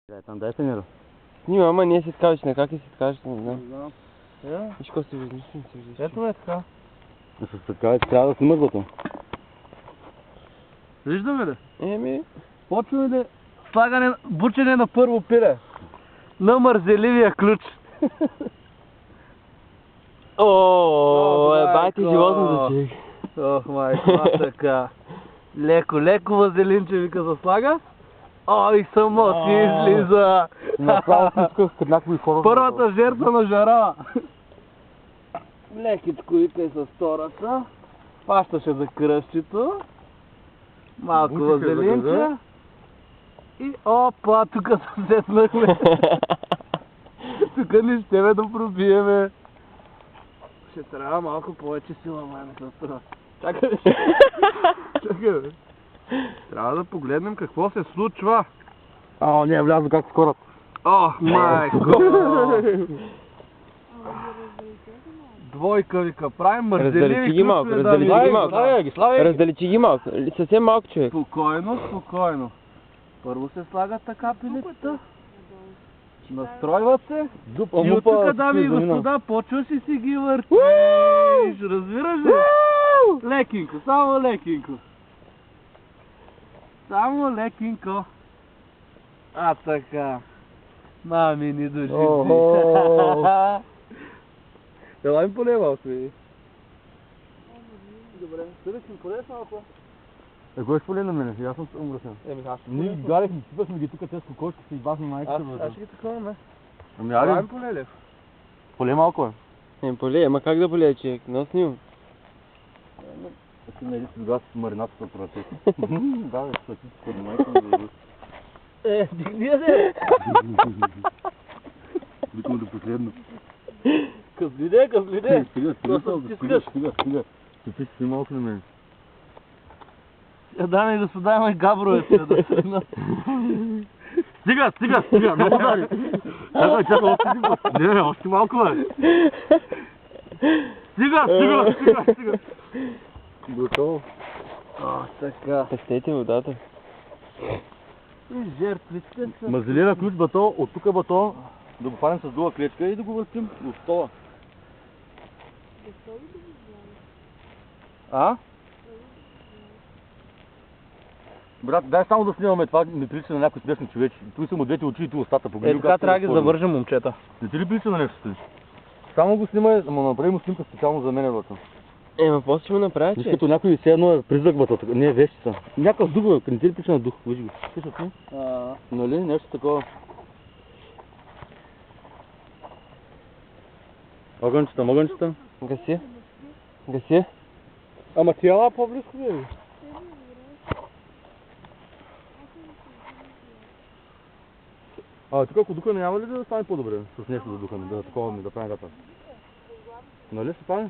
Там дай тренирал. Снима, ама ние се откажеш, на как е се откажеш, не знам. Я? Виж какво се вижда, не се вижда. Ето е така. С така трябва да снимаш бато. Виждаме ли? Еми, Почваме ли слагане, бучене на първо пиле? На мързеливия ключ. О, бай ти животното човек. Ох, майко, така. Леко вазелинче вика се слага. Ой, само си излиза. Направо пусках като някои хора. Първата жертва на жара. Лекичко вика и с втората. Фащаше за кръщито. Малко вазелинче. И опа, тук се сетнахме. Тук не ще ме да пробиеме. Ще трябва малко повече сила, май ми се струва. Чакай, бе. Трябва да погледнем какво се случва. Не, влязо как скоро. Ох, майко! Двойка вика, правим мързеливи Раздалечи ги малко, раздалечи ги малко, съвсем малко човек. Спокойно. Първо се слагат така пилетата. Настройват се. И от тук, дами и господа, почваш и си ги въртиш. Разбираш ли? Лекинко, само лекинко. Само лекинко. А така. Мами ни доживи. Ела им поне малко, види. Добре, съдък им поне малко. Кой ще поле на мене? Аз съм умръсен. Ние гарехме, сипахме ги тук, те с кокошки си бахме майката. Аз ще ги такова, ме. Ами аре, Правим поле, Лев. поле малко е. Поле, ама как да поле човек? Но снимам. Ти нали с газ с маринатата против. Да, бе, статистика на майка ми. Дигни я, де! Викам до последно. Къслиде! Стига. Ти си малко на мен. Дами и господа, има и габровете да седнат. Стига, много дари. Чакай, още един път. Не, още малко е. Стига. Готово. Така. Пестете водата. И жертвите са... Мазелира ключ бато, от тук бато, да го фанем с друга клечка и да го въртим от стола. А? Брат, дай само да снимаме това, не прилича на някой смешно човек. Тук са му двете очи и tu устата. Погледни Така трябва да ги завържем, момчета. Не ти ли прилича на нещо? Само го снимай, ама направи му снимка специално за мен, бато. Ма после ще му направя, Виж че? като някой все едно е призрак, бато, не е вещица. Някакъв дух, не ти ли прилича на дух? Виж го. Слушат ли? Нали? Нещо такова. Огънчета. Гаси. Ама ти ела по-близко ли? Тук ако духа няма ли да стане по-добре с нещо за духа, да такова ми да правим гата? Нали се пане?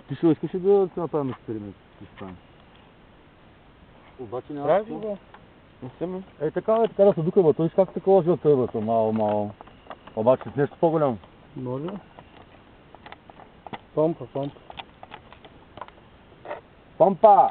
Ти ще искаш ли да се направим експеримент? Обаче няма такова. Не съм. Така да се духа, бато, виж как такова живота е, бато, мало. Обаче с нещо по-голямо. Може. Помпа. Помпа!